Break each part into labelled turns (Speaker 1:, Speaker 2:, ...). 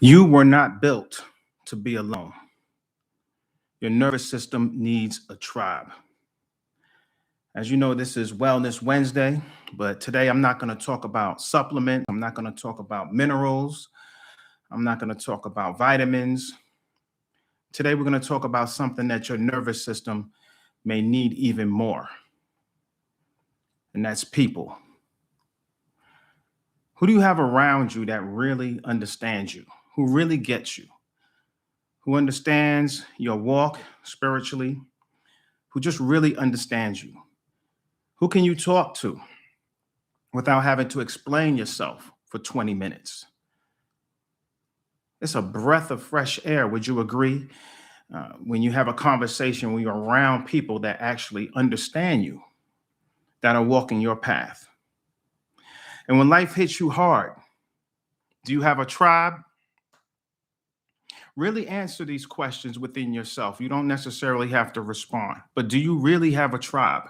Speaker 1: You were not built to be alone. Your nervous system needs a tribe. As you know, this is Wellness Wednesday, but today I'm not going to talk about supplements. I'm not going to talk about minerals. I'm not going to talk about vitamins. Today we're going to talk about something that your nervous system may need even more, and that's people. Who do you have around you that really understands you, who really gets you, who understands your walk spiritually, who just really understands you? Who can you talk to without having to explain yourself for 20 minutes? It's a breath of fresh air. Would you agree? When you have a conversation, when you're around people that actually understand you, that are walking your path. And when life hits you hard, do you have a tribe? Really answer these questions within yourself. You don't necessarily have to respond, but do you really have a tribe?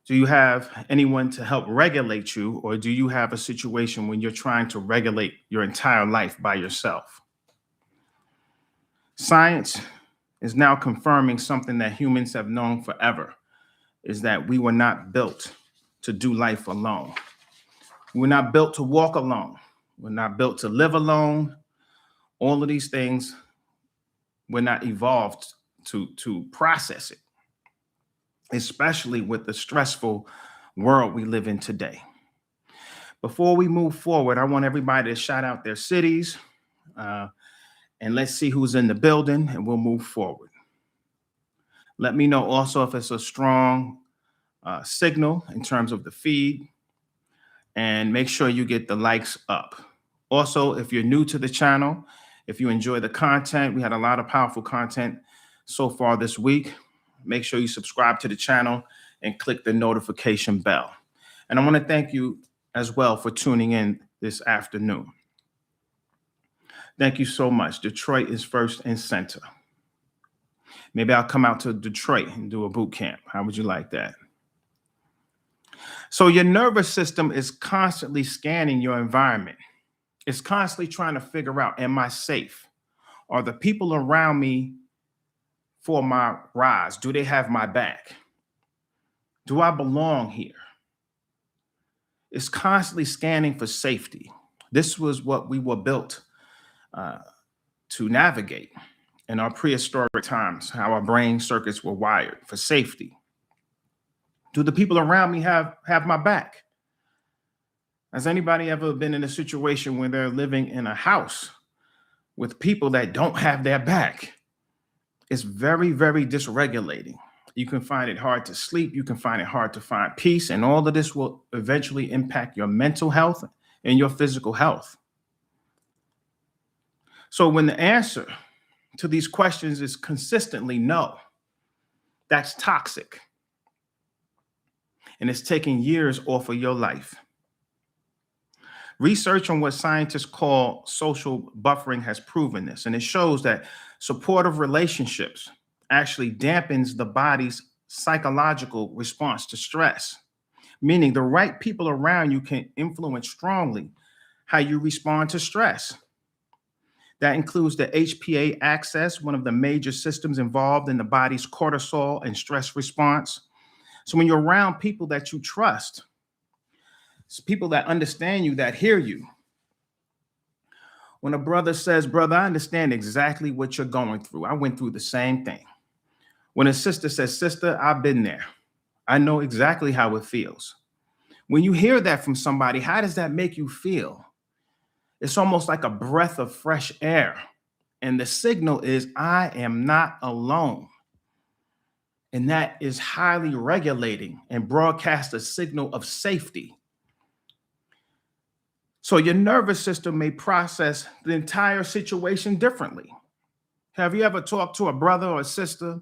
Speaker 1: Do you have anyone to help regulate you, or do you have a situation when you're trying to regulate your entire life by yourself? Science is now confirming something that humans have known forever, is that we were not built to do life alone. We're not built to walk alone. We're not built to live alone. All of these things, we're not evolved to process it, especially with the stressful world we live in today. Before we move forward, I want everybody to shout out their cities, and let's see who's in the building, and we'll move forward. Let me know also if it's a strong signal in terms of the feed, and make sure you get the likes up. Also, if you're new to the channel, if you enjoy the content, we had a lot of powerful content so far this week. Make sure you subscribe to the channel and click the notification bell. And I want to thank you as well for tuning in this afternoon. Thank you so much. Detroit is first and center. Maybe I'll come out to Detroit and do a boot camp. How would you like that? So your nervous system is constantly scanning your environment. It's constantly trying to figure out, am I safe? Are the people around me for my rise? Do they have my back? Do I belong here? It's constantly scanning for safety. This was what we were built to navigate in our prehistoric times, how our brain circuits were wired for safety. Do the people around me have my back? Has anybody ever been in a situation where they're living in a house with people that don't have their back? It's very, very dysregulating. You can find it hard to sleep. You can find it hard to find peace. And all of this will eventually impact your mental health and your physical health. So when the answer to these questions is consistently no, that's toxic. And it's taking years off of your life. Research on what scientists call social buffering has proven this, and it shows that supportive relationships actually dampens the body's psychological response to stress, meaning the right people around you can influence strongly how you respond to stress. That includes the HPA axis, one of the major systems involved in the body's cortisol and stress response. So when you're around people that you trust, people that understand you, that hear you. When a brother says, brother, I understand exactly what you're going through. I went through the same thing. When a sister says, sister, I've been there. I know exactly how it feels. When you hear that from somebody, how does that make you feel? It's almost like a breath of fresh air. And the signal is, I am not alone. And that is highly regulating and broadcasts a signal of safety. So your nervous system may process the entire situation differently. Have you ever talked to a brother or a sister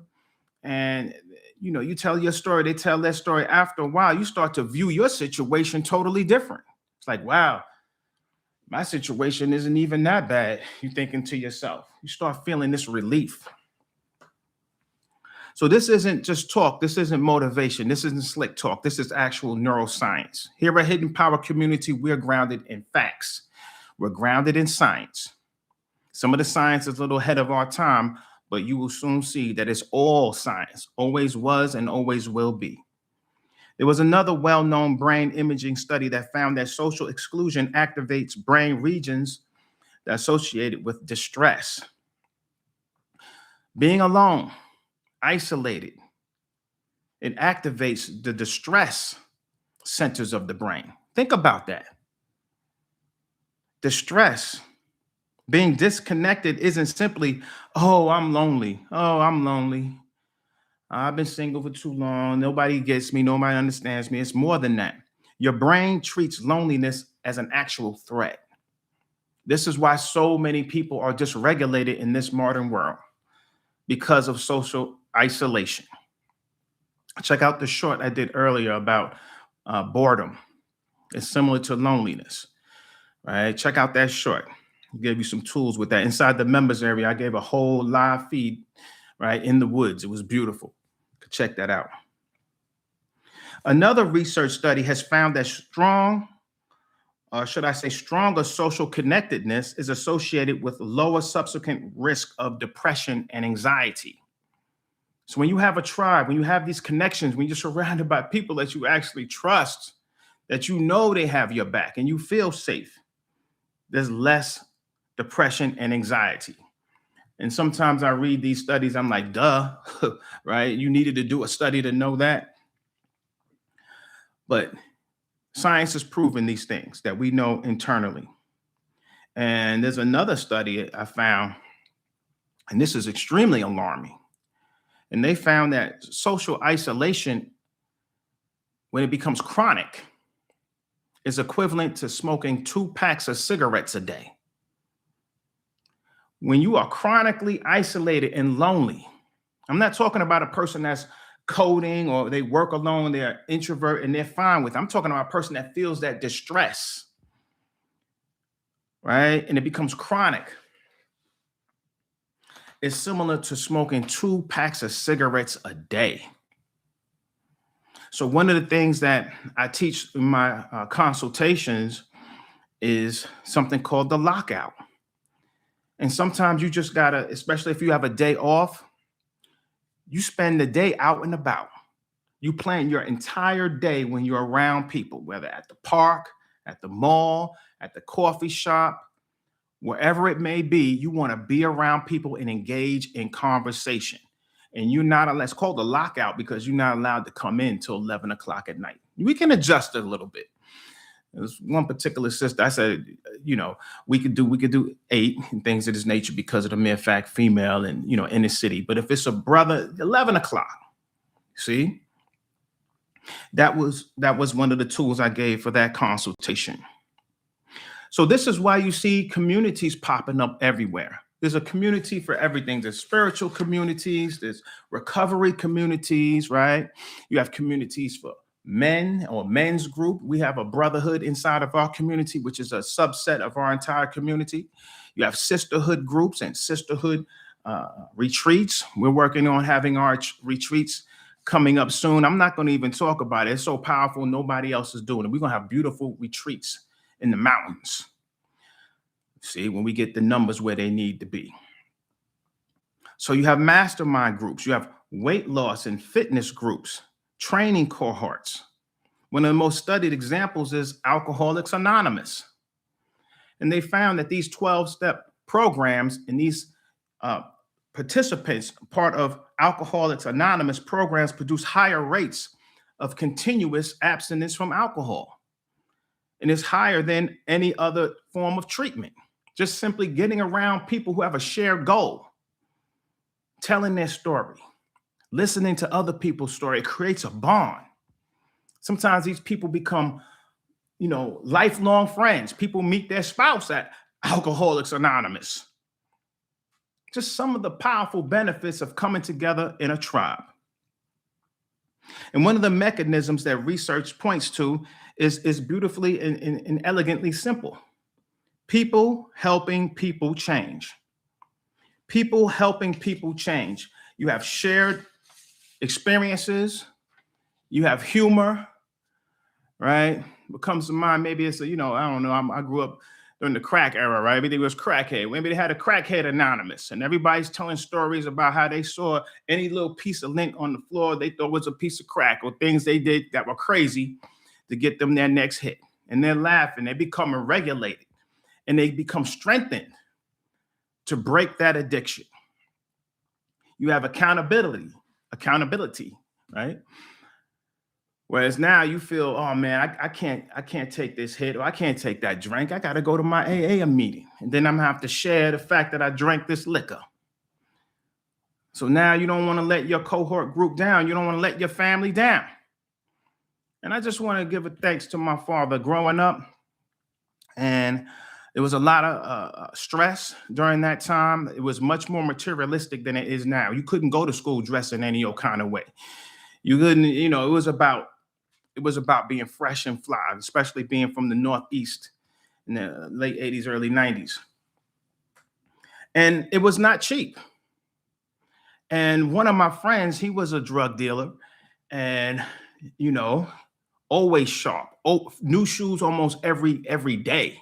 Speaker 1: and you tell your story, they tell their story. After a while, you start to view your situation totally different. It's like, wow, my situation isn't even that bad. You're thinking to yourself, you start feeling this relief. So this isn't just talk. This isn't motivation. This isn't slick talk. This is actual neuroscience. Here at Hidden Power Community, we're grounded in facts. We're grounded in science. Some of the science is a little ahead of our time, but you will soon see that it's all science, always was and always will be. There was another well-known brain imaging study that found that social exclusion activates brain regions that are associated with distress. Being alone, isolated, it activates the distress centers of the brain. Think about that. Distress, being disconnected isn't simply, oh, I'm lonely. Oh, I'm lonely. I've been single for too long. Nobody gets me. Nobody understands me. It's more than that. Your brain treats loneliness as an actual threat. This is why so many people are dysregulated in this modern world, because of social isolation. Check out the short I did earlier about boredom. It's similar to loneliness, right? Check out that short. I'll give you some tools with that. Inside the members area, I gave a whole live feed, right, in the woods. It was beautiful. Check that out. Another research study has found that stronger social connectedness is associated with lower subsequent risk of depression and anxiety. So when you have a tribe, when you have these connections, when you're surrounded by people that you actually trust, that you know they have your back and you feel safe, there's less depression and anxiety. And sometimes I read these studies, I'm like, duh, right? You needed to do a study to know that. But science has proven these things that we know internally. And there's another study I found, and this is extremely alarming. And they found that social isolation, when it becomes chronic, is equivalent to smoking 2 packs of cigarettes a day. When you are chronically isolated and lonely, I'm not talking about a person that's coding or they work alone, they're introvert and they're fine with it. I'm talking about a person that feels that distress, right? And it becomes chronic. It's similar to smoking 2 packs of cigarettes a day. So one of the things that I teach in my consultations is something called the lockout. And sometimes you just gotta, especially if you have a day off, you spend the day out and about. You plan your entire day when you're around people, whether at the park, at the mall, at the coffee shop, wherever it may be. You want to be around people and engage in conversation. And you're not, it's called a lockout because you're not allowed to come in till 11 o'clock at night. We can adjust it a little bit. There's one particular sister, I said, we could do 8 and things of this nature because of the mere fact female and, in the city. But if it's a brother, 11 o'clock, see? That was one of the tools I gave for that consultation. So this is why you see communities popping up everywhere. There's a community for everything. There's spiritual communities, there's recovery communities, right? You have communities for men or men's group. We have a brotherhood inside of our community, which is a subset of our entire community. You have sisterhood groups and sisterhood retreats. We're working on having our retreats coming up soon. I'm not going to even talk about it. It's so powerful. Nobody else is doing it. We're going to have beautiful retreats in the mountains. See, when we get the numbers where they need to be. So you have mastermind groups. You have weight loss and fitness groups, training cohorts. One of the most studied examples is Alcoholics Anonymous. And they found that these 12-step programs and these participants, part of Alcoholics Anonymous programs, produce higher rates of continuous abstinence from alcohol. And it's higher than any other form of treatment. Just simply getting around people who have a shared goal, telling their story, listening to other people's story, it creates a bond. Sometimes these people become, lifelong friends. People meet their spouse at Alcoholics Anonymous. Just some of the powerful benefits of coming together in a tribe. And one of the mechanisms that research points to is beautifully and elegantly simple. People helping people change. People helping people change. You have shared experiences. You have humor, right? What comes to mind, maybe it's I don't know. I grew up during the crack era, right? Everything was crackhead. Maybe they had a crackhead anonymous, and everybody's telling stories about how they saw any little piece of lint on the floor they thought was a piece of crack, or things they did that were crazy to get them their next hit. And they're laughing, they become regulated, and they become strengthened to break that addiction. You have accountability, right? Whereas now you feel, oh man, I can't take this hit, or I can't take that drink. I got to go to my AA meeting, and then I'm gonna have to share the fact that I drank this liquor. So now you don't want to let your cohort group down. You don't want to let your family down. And I just want to give a thanks to my father growing up, and there was a lot of stress during that time. It was much more materialistic than it is now. You couldn't go to school dressed in any old kind of way. You couldn't, it was about being fresh and fly, especially being from the Northeast in the late 80s, early 90s. And it was not cheap. And one of my friends, he was a drug dealer, and, always sharp. Oh, new shoes almost every day,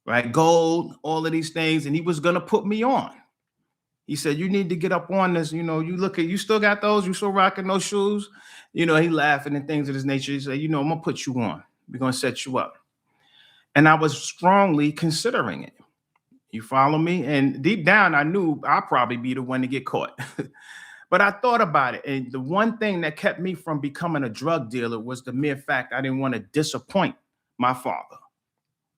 Speaker 1: right? Gold, all of these things. And he was going to put me on. He said, you need to get up on this. You still got those? You still rocking those shoes? He laughing and things of this nature. He said, I'm going to put you on. We're going to set you up. And I was strongly considering it. You follow me? And deep down, I knew I'll probably be the one to get caught. But I thought about it. And the one thing that kept me from becoming a drug dealer was the mere fact I didn't want to disappoint my father.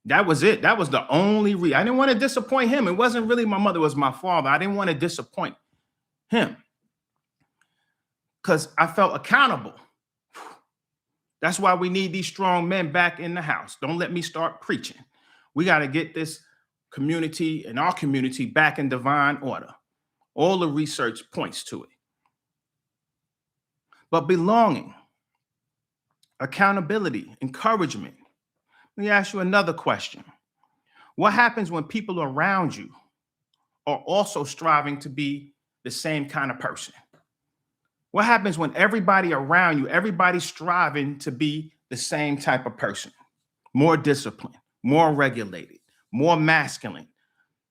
Speaker 1: That was it. That was the only reason. I didn't want to disappoint him. It wasn't really my mother, it was my father. I didn't want to disappoint him because I felt accountable. That's why we need these strong men back in the house. Don't let me start preaching. We got to get this community and our community back in divine order. All the research points to it. But belonging, accountability, encouragement. Let me ask you another question. What happens when people around you are also striving to be the same kind of person? What happens when everybody around you, everybody's striving to be the same type of person? More disciplined, more regulated, more masculine,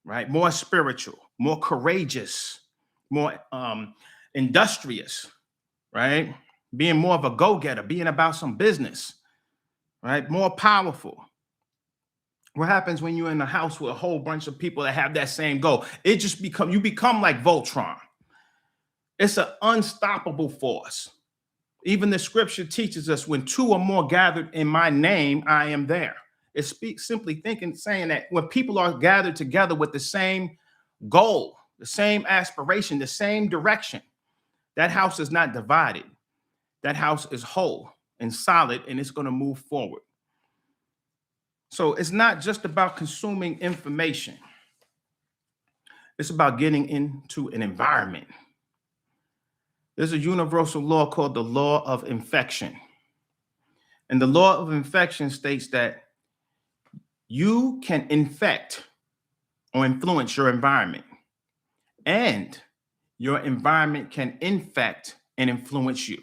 Speaker 1: right? More spiritual, more courageous, more industrious, right? Being more of a go-getter, being about some business, right? More powerful. What happens when you're in a house with a whole bunch of people that have that same goal? You become like Voltron. It's an unstoppable force. Even the scripture teaches us when two or more gathered in my name, I am there. It speaks simply saying that when people are gathered together with the same goal, the same aspiration, the same direction, that house is not divided. That house is whole and solid, and it's going to move forward. So it's not just about consuming information. It's about getting into an environment. There's a universal law called the law of infection. And the law of infection states that you can infect or influence your environment, and your environment can infect and influence you.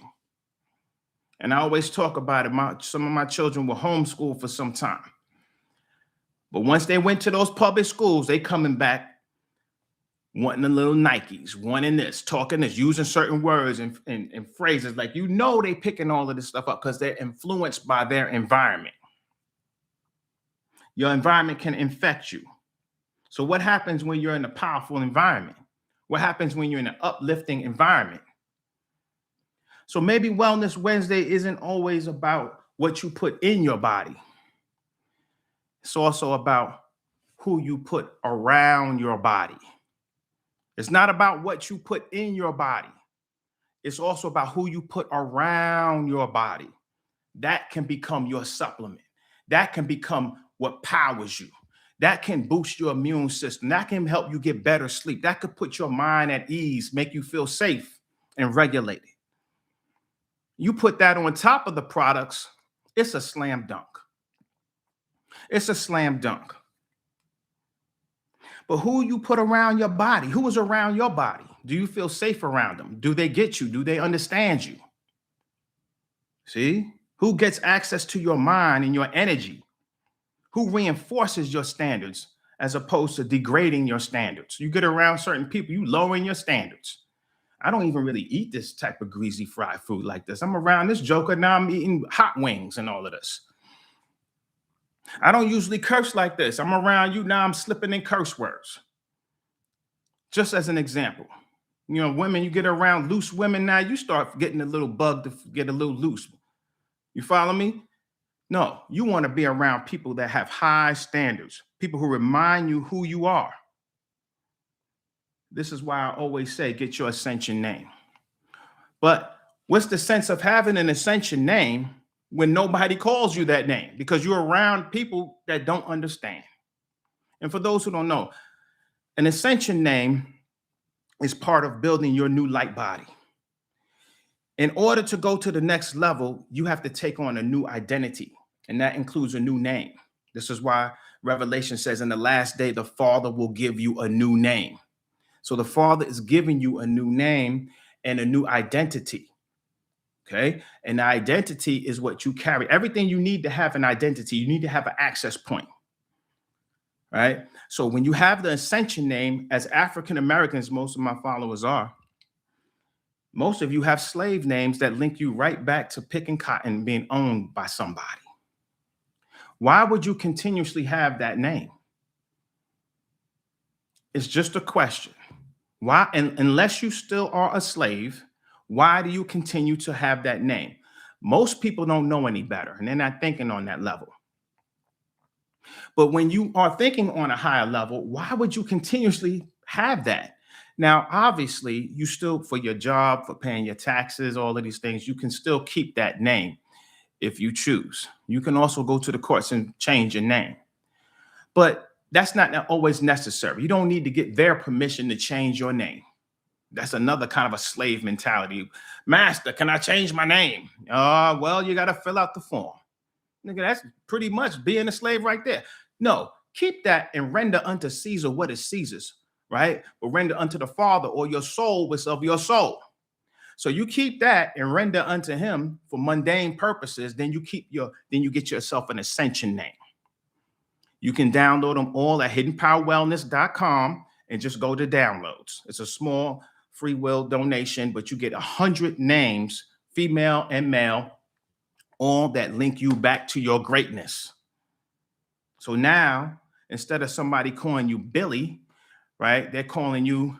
Speaker 1: And I always talk about it. Some of my children were homeschooled for some time. But once they went to those public schools, they coming back wanting the little Nikes, wanting this, talking this, using certain words and phrases. Like, they picking all of this stuff up because they're influenced by their environment. Your environment can infect you. So what happens when you're in a powerful environment? What happens when you're in an uplifting environment? So maybe Wellness Wednesday isn't always about what you put in your body. It's also about who you put around your body. It's not about what you put in your body. It's also about who you put around your body. That can become your supplement. That can become what powers you. That can boost your immune system. That can help you get better sleep. That could put your mind at ease, make you feel safe and regulated. You put that on top of the products, it's a slam dunk. It's a slam dunk. But who you put around your body, who is around your body? Do you feel safe around them? Do they get you? Do they understand you? See? Who gets access to your mind and your energy? Who reinforces your standards as opposed to degrading your standards? You get around certain people, you lowering your standards. I don't even really eat this type of greasy fried food like this. I'm around this joker, now I'm eating hot wings and all of this. I don't usually curse like this. I'm around you, now I'm slipping in curse words. Just as an example. You know, women, you get around loose women now, you start getting a little bug to get a little loose. You follow me? No, you want to be around people that have high standards, people who remind you who you are. This is why I always say, get your ascension name. But what's the sense of having an ascension name when nobody calls you that name? Because you're around people that don't understand. And for those who don't know, an ascension name is part of building your new light body. In order to go to the next level, you have to take on a new identity, and that includes a new name. This is why Revelation says in the last day, the Father will give you a new name. So the Father is giving you a new name and a new identity. Okay. And the identity is what you carry. Everything you need to have an identity, you need to have an access point. Right. So when you have the ascension name, as African Americans, most of my followers are, most of you have slave names that link you right back to picking cotton, being owned by somebody. Why would you continuously have that name? It's just a question. Why, and unless you still are a slave, why do you continue to have that name? Most people don't know any better, and they're not thinking on that level. But when you are thinking on a higher level, why would you continuously have that? Now, obviously, you still, for your job, for paying your taxes, all of these things, you can still keep that name if you choose. You can also go to the courts and change your name. But that's not always necessary. You don't need to get their permission to change your name. That's another kind of a slave mentality. Master, can I change my name? Well, you got to fill out the form. Nigga, that's pretty much being a slave right there. No, keep that and render unto Caesar what is Caesar's, right? But render unto the Father or your soul what's of your soul. So you keep that and render unto him for mundane purposes, then you get yourself an ascension name. You can download them all at hiddenpowerwellness.com and just go to downloads. It's a small free will donation, but you get 100 names, female and male, all that link you back to your greatness. So now, instead of somebody calling you Billy, right, they're calling you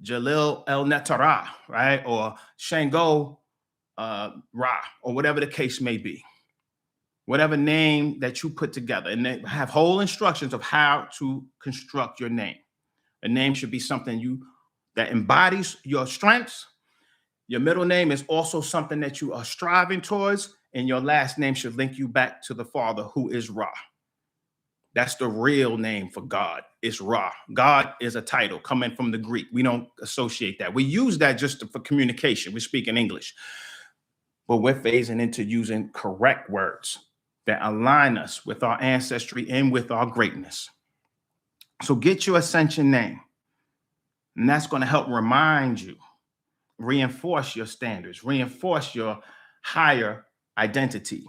Speaker 1: Jalil El Netara, right, or Shango Ra, or whatever the case may be. Whatever name that you put together, and they have whole instructions of how to construct your name. A name should be something that embodies your strengths. Your middle name is also something that you are striving towards, and your last name should link you back to the Father, who is Ra. That's the real name for God. It's Ra. God is a title coming from the Greek. We don't associate that. We use that just for communication. We speak in English, but we're phasing into using correct words that align us with our ancestry and with our greatness. So get your ascension name, and that's going to help remind you, reinforce your standards, reinforce your higher identity.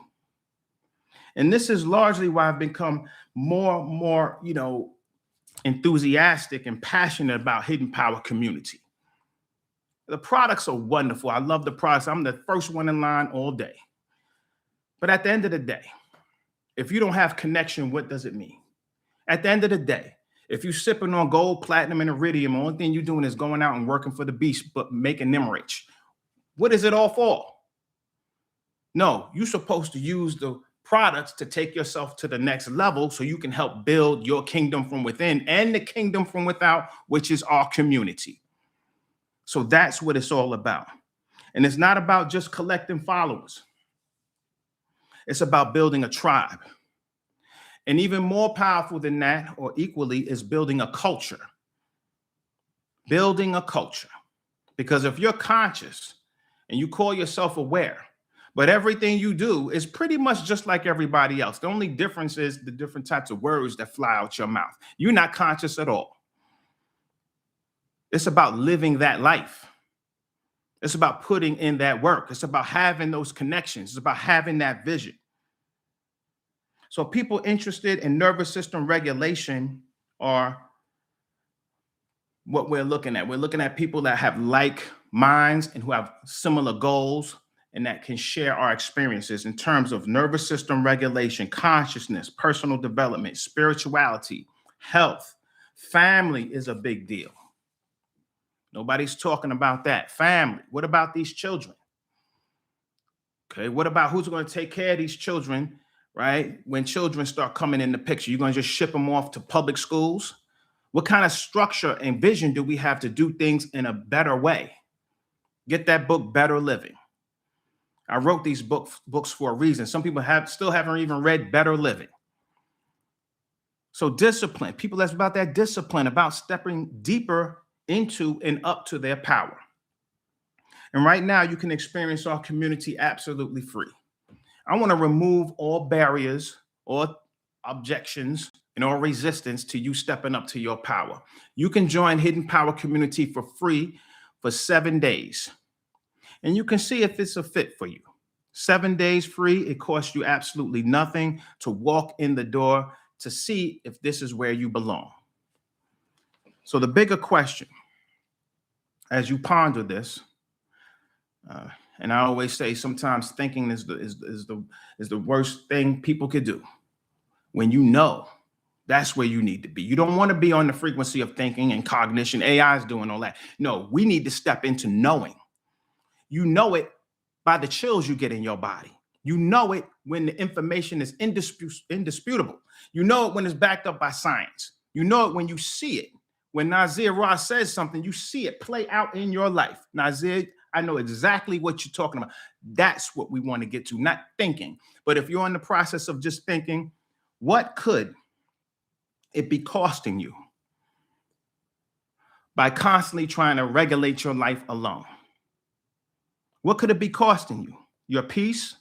Speaker 1: And this is largely why I've become more, enthusiastic and passionate about Hidden Power Community. The products are wonderful. I love the products. I'm the first one in line all day. But at the end of the day, if you don't have connection, what does it mean? At the end of the day, if you're sipping on gold, platinum, and iridium, the only thing you're doing is going out and working for the beast, but making them rich. What is it all for? No, you're supposed to use the products to take yourself to the next level so you can help build your kingdom from within and the kingdom from without, which is our community. So that's what it's all about. And it's not about just collecting followers. It's about building a tribe. And even more powerful than that, or equally, is building a culture. Building a culture. Because if you're conscious and you call yourself aware, but everything you do is pretty much just like everybody else. The only difference is the different types of words that fly out your mouth. You're not conscious at all. It's about living that life. It's about putting in that work. It's about having those connections. It's about having that vision. So people interested in nervous system regulation are what we're looking at. We're looking at people that have like minds and who have similar goals and that can share our experiences in terms of nervous system regulation, consciousness, personal development, spirituality, health. Family is a big deal. Nobody's talking about that. Family. What about these children? Okay, what about who's going to take care of these children, right? When children start coming in the picture, you're going to just ship them off to public schools? What kind of structure and vision do we have to do things in a better way? Get that book, Better Living. I wrote these books for a reason. Some people still haven't even read Better Living. So discipline, people that's about that discipline, about stepping deeper into and up to their power. And right now you can experience our community absolutely free. I want to remove all barriers or objections and all resistance to you stepping up to your power. You can join Hidden Power Community for free for 7 days. And you can see if it's a fit for you. 7 days free. It costs you absolutely nothing to walk in the door to see if this is where you belong. So the bigger question, as you ponder this, and I always say sometimes thinking is the worst thing people could do. When you know, that's where you need to be. You don't want to be on the frequency of thinking and cognition. AI is doing all that. No, we need to step into knowing. You know it by the chills you get in your body. You know it when the information is indisputable. You know it when it's backed up by science. You know it when you see it. When Nazir Ross says something, you see it play out in your life. Nazir, I know exactly what you're talking about. That's what we want to get to, not thinking. But if you're in the process of just thinking, what could it be costing you by constantly trying to regulate your life alone? What could it be costing you? Your peace,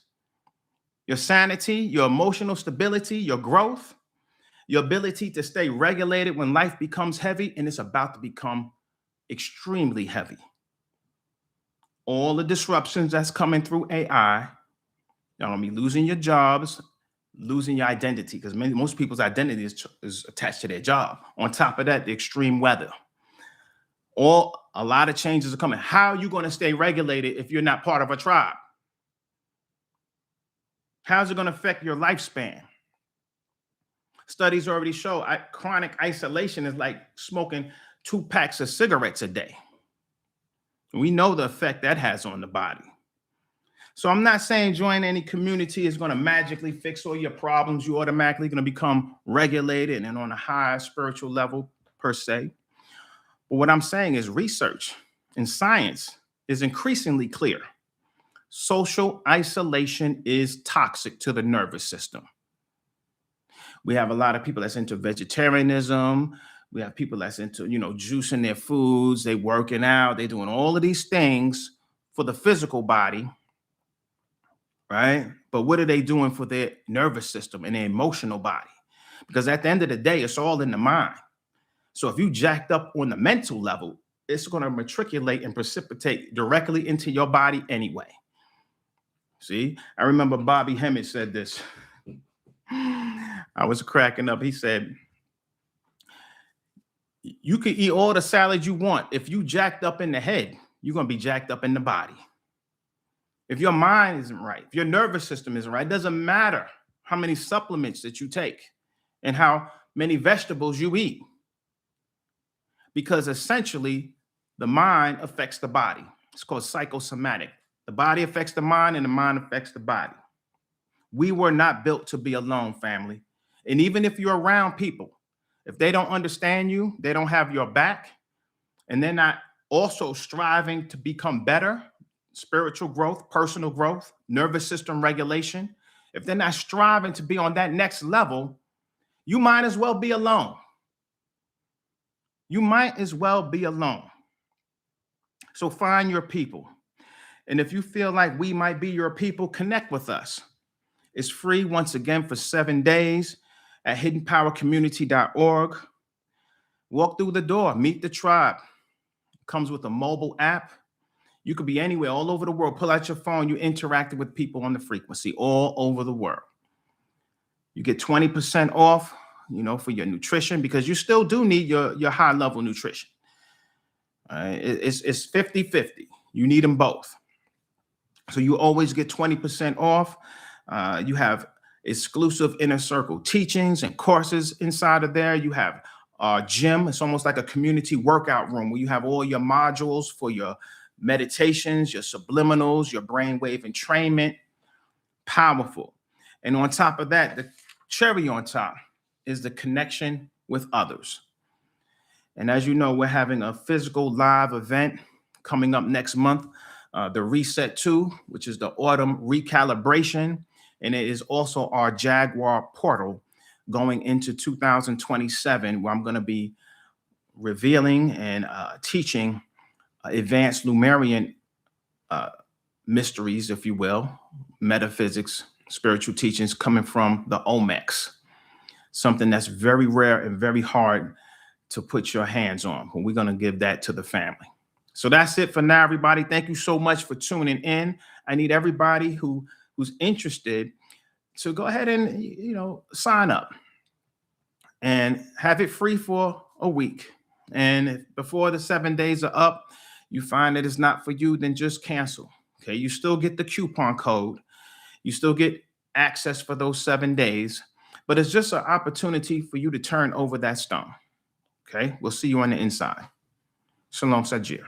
Speaker 1: your sanity, your emotional stability, your growth, your ability to stay regulated when life becomes heavy, and it's about to become extremely heavy. All the disruptions that's coming through AI, you're gonna be losing your jobs, losing your identity, because most people's identity is attached to their job. On top of that, the extreme weather. A lot of changes are coming. How are you going to stay regulated if you're not part of a tribe? How's it going to affect your lifespan? Studies already show chronic isolation is like smoking 2 packs of cigarettes a day. We know the effect that has on the body. So I'm not saying join any community is going to magically fix all your problems. You're automatically going to become regulated and on a higher spiritual level per se. But what I'm saying is research and science is increasingly clear. Social isolation is toxic to the nervous system. We have a lot of people that's into vegetarianism. We have people that's into, juicing their foods. They working out. They doing all of these things for the physical body, right? But what are they doing for their nervous system and their emotional body? Because at the end of the day, it's all in the mind. So if you jacked up on the mental level, it's going to matriculate and precipitate directly into your body anyway. See, I remember Bobby Hemmett said this. I was cracking up. He said, you can eat all the salad you want. If you jacked up in the head, you're going to be jacked up in the body. If your mind isn't right, if your nervous system isn't right, it doesn't matter how many supplements that you take and how many vegetables you eat. Because essentially, the mind affects the body. It's called psychosomatic. The body affects the mind and the mind affects the body. We were not built to be alone, family. And even if you're around people, if they don't understand you, they don't have your back, and they're not also striving to become better, spiritual growth, personal growth, nervous system regulation, if they're not striving to be on that next level, you might as well be alone. You might as well be alone. So find your people. And if you feel like we might be your people, connect with us. It's free once again for 7 days at hiddenpowercommunity.org. Walk through the door, meet the tribe. It comes with a mobile app. You could be anywhere, all over the world. Pull out your phone, you interacted with people on the frequency all over the world. You get 20% off, for your nutrition, because you still do need your high level nutrition. All right? It's 50-50. You need them both. So you always get 20% off. You have exclusive inner circle teachings and courses inside of there. You have gym. It's almost like a community workout room where you have all your modules for your meditations, your subliminals, your brainwave entrainment. Powerful. And on top of that, the cherry on top is the connection with others. And as you know, we're having a physical live event coming up next month, the Reset 2, which is the autumn recalibration. And it is also our Jaguar portal going into 2027, where I'm going to be revealing and teaching advanced Lumerian mysteries, if you will, metaphysics, spiritual teachings coming from the Olmecs, something that's very rare and very hard to put your hands on. But we're going to give that to the family. So that's it for now, everybody. Thank you so much for tuning in. I need everybody who's interested to go ahead and, sign up and have it free for a week. And if before the 7 days are up, you find that it's not for you, then just cancel. Okay. You still get the coupon code. You still get access for those 7 days, but it's just an opportunity for you to turn over that stone. Okay. We'll see you on the inside. Shalom Sajir.